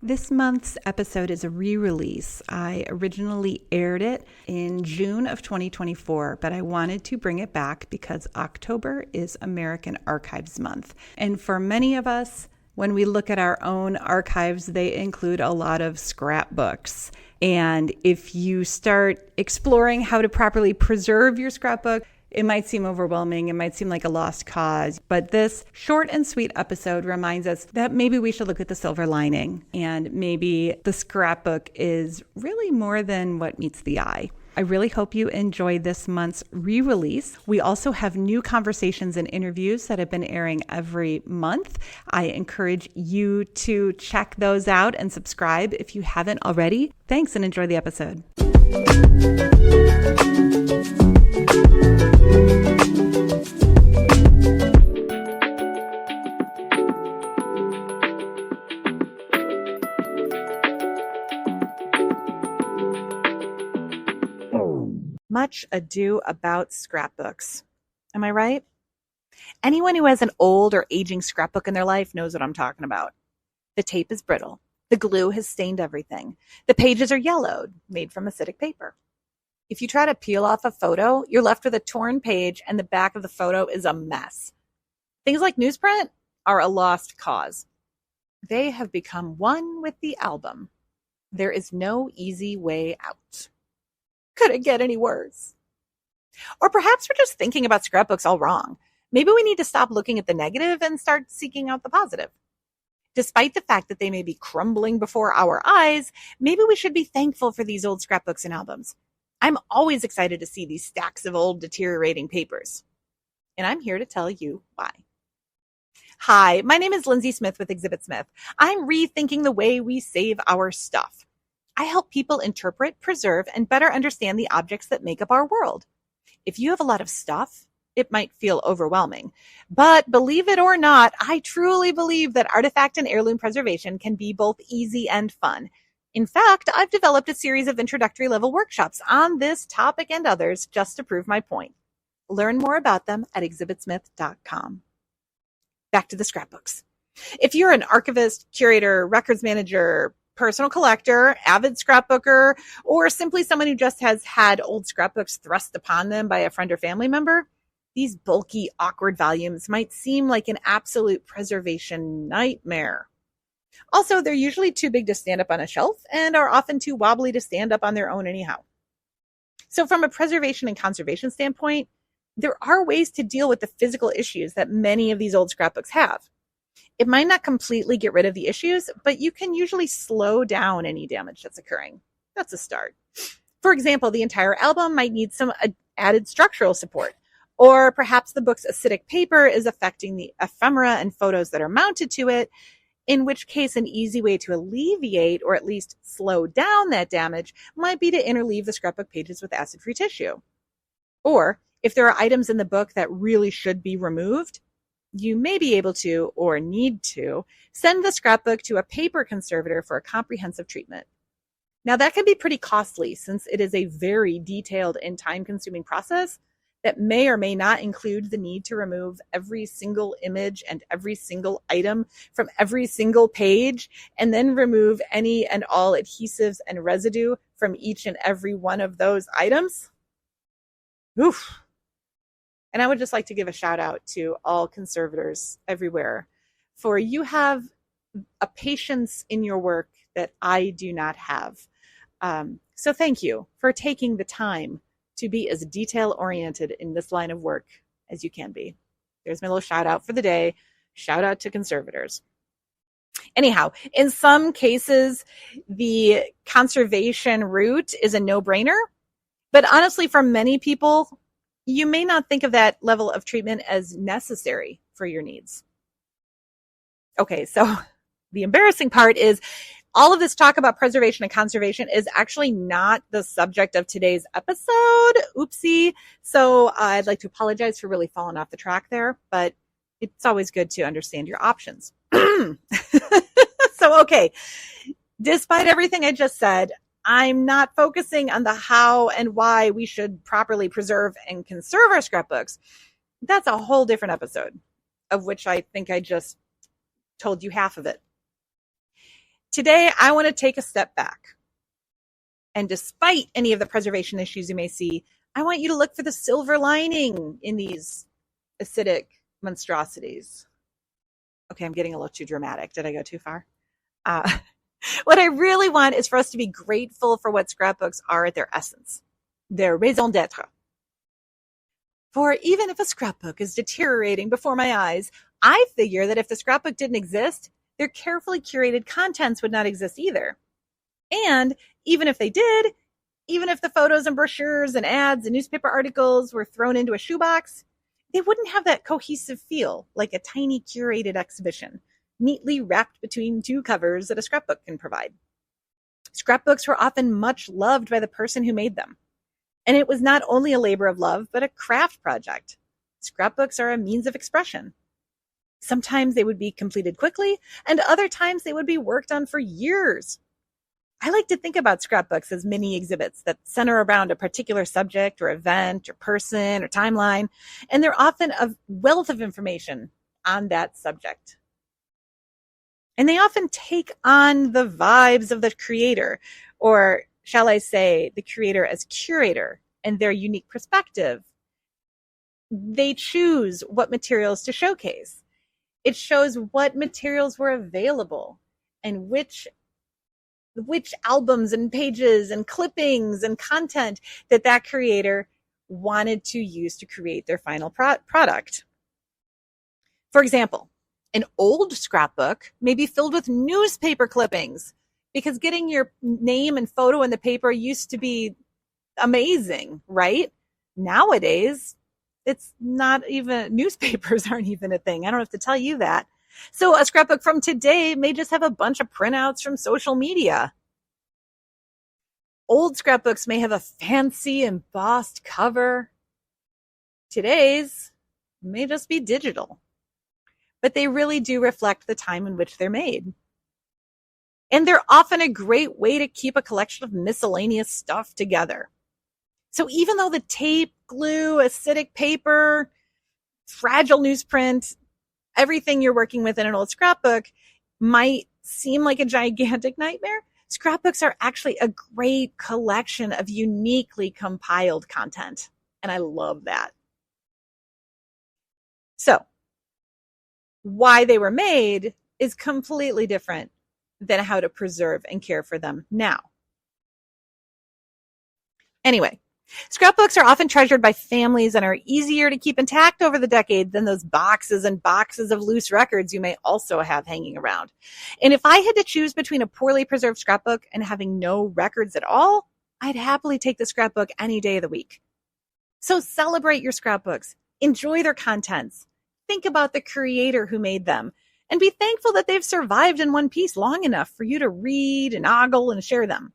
This month's episode is a re-release. I originally aired it in June of 2024, but I wanted to bring it back because October is American Archives Month. And for many of us, when we look at our own archives, they include a lot of scrapbooks. And if you start exploring how to properly preserve your scrapbook, it might seem overwhelming. It might seem like a lost cause. But this short and sweet episode reminds us that maybe we should look at the silver lining. And maybe the scrapbook is really more than what meets the eye. I really hope you enjoy this month's re-release. We also have new conversations and interviews that have been airing every month. I encourage you to check those out and subscribe if you haven't already. Thanks and enjoy the episode. Much ado about scrapbooks. Am I right? Anyone who has an old or aging scrapbook in their life knows what I'm talking about. The tape is brittle. The glue has stained everything. The pages are yellowed, made from acidic paper. If you try to peel off a photo, you're left with a torn page and the back of the photo is a mess. Things like newsprint are a lost cause. They have become one with the album. There is no easy way out. Could it get any worse? Or perhaps we're just thinking about scrapbooks all wrong. Maybe we need to stop looking at the negative and start seeking out the positive. Despite the fact that they may be crumbling before our eyes, maybe we should be thankful for these old scrapbooks and albums. I'm always excited to see these stacks of old deteriorating papers. And I'm here to tell you why. Hi, my name is Lindsay Smith with Exhibit Smith. I'm rethinking the way we save our stuff. I help people interpret, preserve, and better understand the objects that make up our world. If you have a lot of stuff, it might feel overwhelming. But believe it or not, I truly believe that artifact and heirloom preservation can be both easy and fun. In fact, I've developed a series of introductory level workshops on this topic and others just to prove my point. Learn more about them at exhibitsmith.com. Back to the scrapbooks. If you're an archivist, curator, records manager, personal collector, avid scrapbooker, or simply someone who just has had old scrapbooks thrust upon them by a friend or family member, these bulky, awkward volumes might seem like an absolute preservation nightmare. Also, they're usually too big to stand up on a shelf and are often too wobbly to stand up on their own anyhow. So from a preservation and conservation standpoint, there are ways to deal with the physical issues that many of these old scrapbooks have. It might not completely get rid of the issues, but you can usually slow down any damage that's occurring. That's a start. For example, the entire album might need some added structural support, or perhaps the book's acidic paper is affecting the ephemera and photos that are mounted to it, in which case an easy way to alleviate or at least slow down that damage might be to interleave the scrapbook pages with acid-free tissue. Or if there are items in the book that really should be removed, you may be able to, or need to, send the scrapbook to a paper conservator for a comprehensive treatment. Now that can be pretty costly since it is a very detailed and time-consuming process that may or may not include the need to remove every single image and every single item from every single page, and then remove any and all adhesives and residue from each and every one of those items. Oof. And I would just like to give a shout out to all conservators everywhere, for you have a patience in your work that I do not have. So thank you for taking the time to be as detail-oriented in this line of work as you can be. There's my little shout out for the day. Shout out to conservators. Anyhow, in some cases, the conservation route is a no-brainer. But honestly, for many people, you may not think of that level of treatment as necessary for your needs. Okay, so the embarrassing part is all of this talk about preservation and conservation is actually not the subject of today's episode. Oopsie. So I'd like to apologize for really falling off the track there, but it's always good to understand your options. So, okay, despite everything I just said, I'm not focusing on the how and why we should properly preserve and conserve our scrapbooks. That's a whole different episode, of which I think I just told you half of it. Today, I want to take a step back. And despite any of the preservation issues you may see, I want you to look for the silver lining in these acidic monstrosities. Okay, I'm getting a little too dramatic. Did I go too far? What I really want is for us to be grateful for what scrapbooks are at their essence, their raison d'etre. For even if a scrapbook is deteriorating before my eyes, I figure that if the scrapbook didn't exist, their carefully curated contents would not exist either. And even if they did, even if the photos and brochures and ads and newspaper articles were thrown into a shoebox, they wouldn't have that cohesive feel like a tiny curated exhibition, neatly wrapped between two covers that a scrapbook can provide. Scrapbooks were often much loved by the person who made them. And it was not only a labor of love, but a craft project. Scrapbooks are a means of expression. Sometimes they would be completed quickly, and other times they would be worked on for years. I like to think about scrapbooks as mini exhibits that center around a particular subject or event or person or timeline, and they're often a wealth of information on that subject. And they often take on the vibes of the creator, or shall I say, the creator as curator and their unique perspective. They choose what materials to showcase. It shows what materials were available and which albums and pages and clippings and content that creator wanted to use to create their final product. For example, an old scrapbook may be filled with newspaper clippings, because getting your name and photo in the paper used to be amazing, right? Nowadays, it's not even, newspapers aren't even a thing. I don't have to tell you that. So a scrapbook from today may just have a bunch of printouts from social media. Old scrapbooks may have a fancy embossed cover. Today's may just be digital. But they really do reflect the time in which they're made. And they're often a great way to keep a collection of miscellaneous stuff together. So even though the tape, glue, acidic paper, fragile newsprint, everything you're working with in an old scrapbook might seem like a gigantic nightmare, scrapbooks are actually a great collection of uniquely compiled content. And I love that. So, why they were made is completely different than how to preserve and care for them now. Anyway, scrapbooks are often treasured by families and are easier to keep intact over the decades than those boxes and boxes of loose records you may also have hanging around. And if I had to choose between a poorly preserved scrapbook and having no records at all, I'd happily take the scrapbook any day of the week. So celebrate your scrapbooks, enjoy their contents, think about the creator who made them, and be thankful that they've survived in one piece long enough for you to read and ogle and share them.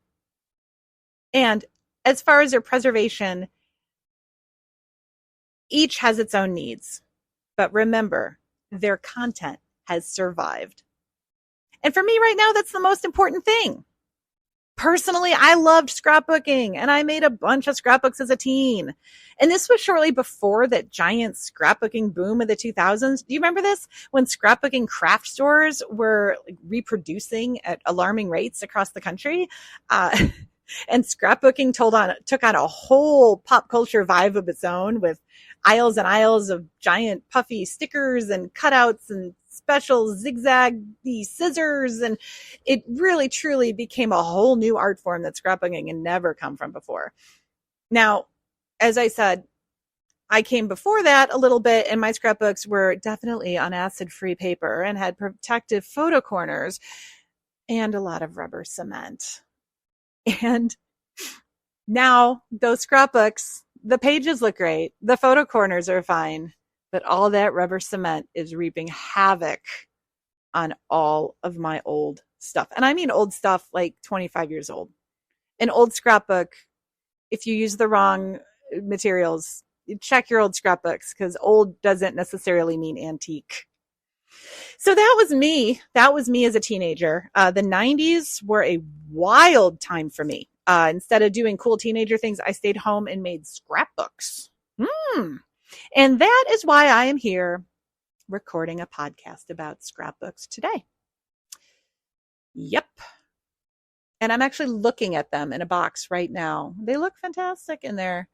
And as far as their preservation, each has its own needs. But remember, their content has survived. And for me right now, that's the most important thing. Personally, I loved scrapbooking, and I made a bunch of scrapbooks as a teen. And this was shortly before that giant scrapbooking boom of the 2000s. Do you remember this? When scrapbooking craft stores were reproducing at alarming rates across the country. And scrapbooking took on a whole pop culture vibe of its own, with aisles and aisles of giant puffy stickers and cutouts and special zigzaggy scissors. And it really, truly became a whole new art form that scrapbooking had never come from before. Now, as I said, I came before that a little bit, and my scrapbooks were definitely on acid-free paper and had protective photo corners and a lot of rubber cement. And now those scrapbooks, the pages look great, the photo corners are fine, but all that rubber cement is reaping havoc on all of my old stuff. And I mean old stuff like 25 years old. An old scrapbook, if you use the wrong materials, check your old scrapbooks, because old doesn't necessarily mean antique. So that was me. That was me as a teenager. The 90s were a wild time for me. Instead of doing cool teenager things, I stayed home and made scrapbooks. And that is why I am here recording a podcast about scrapbooks today. Yep. And I'm actually looking at them in a box right now. They look fantastic, and they're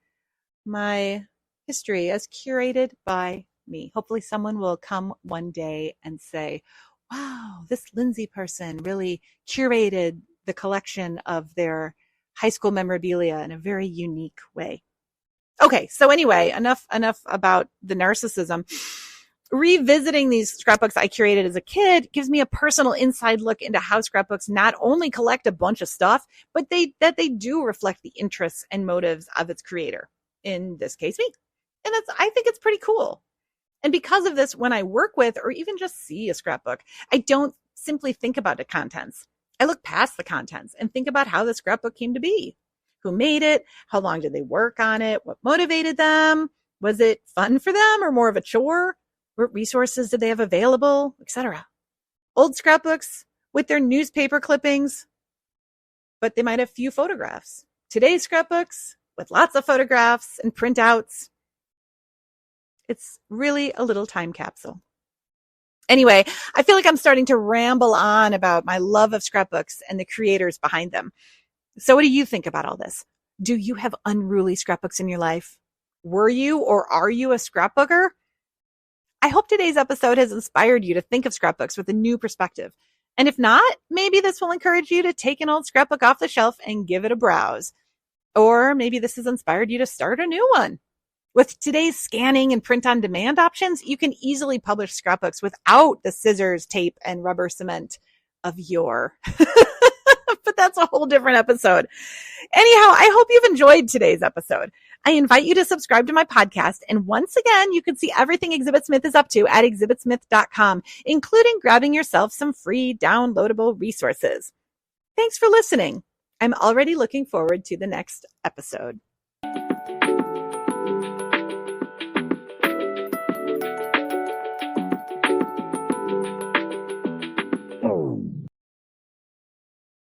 my history as curated by me. Hopefully someone will come one day and say, wow, this Lindsay person really curated the collection of their high school memorabilia in a very unique way. Okay, so anyway, enough about the narcissism. Revisiting these scrapbooks I curated as a kid gives me a personal inside look into how scrapbooks not only collect a bunch of stuff, but that they do reflect the interests and motives of its creator, in this case me. And I think it's pretty cool. And because of this, when I work with or even just see a scrapbook, I don't simply think about the contents. I look past the contents and think about how the scrapbook came to be. Who made it? How long did they work on it? What motivated them? Was it fun for them or more of a chore? What resources did they have available, etc.? Old scrapbooks with their newspaper clippings, but they might have few photographs. Today's scrapbooks with lots of photographs and printouts. It's really a little time capsule. Anyway, I feel like I'm starting to ramble on about my love of scrapbooks and the creators behind them. So what do you think about all this? Do you have unruly scrapbooks in your life? Were you or are you a scrapbooker? I hope today's episode has inspired you to think of scrapbooks with a new perspective. And if not, maybe this will encourage you to take an old scrapbook off the shelf and give it a browse. Or maybe this has inspired you to start a new one. With today's scanning and print on demand options, you can easily publish scrapbooks without the scissors, tape, and rubber cement of yore. But that's a whole different episode. Anyhow, I hope you've enjoyed today's episode. I invite you to subscribe to my podcast. And once again, you can see everything Exhibit Smith is up to at exhibitsmith.com, including grabbing yourself some free downloadable resources. Thanks for listening. I'm already looking forward to the next episode.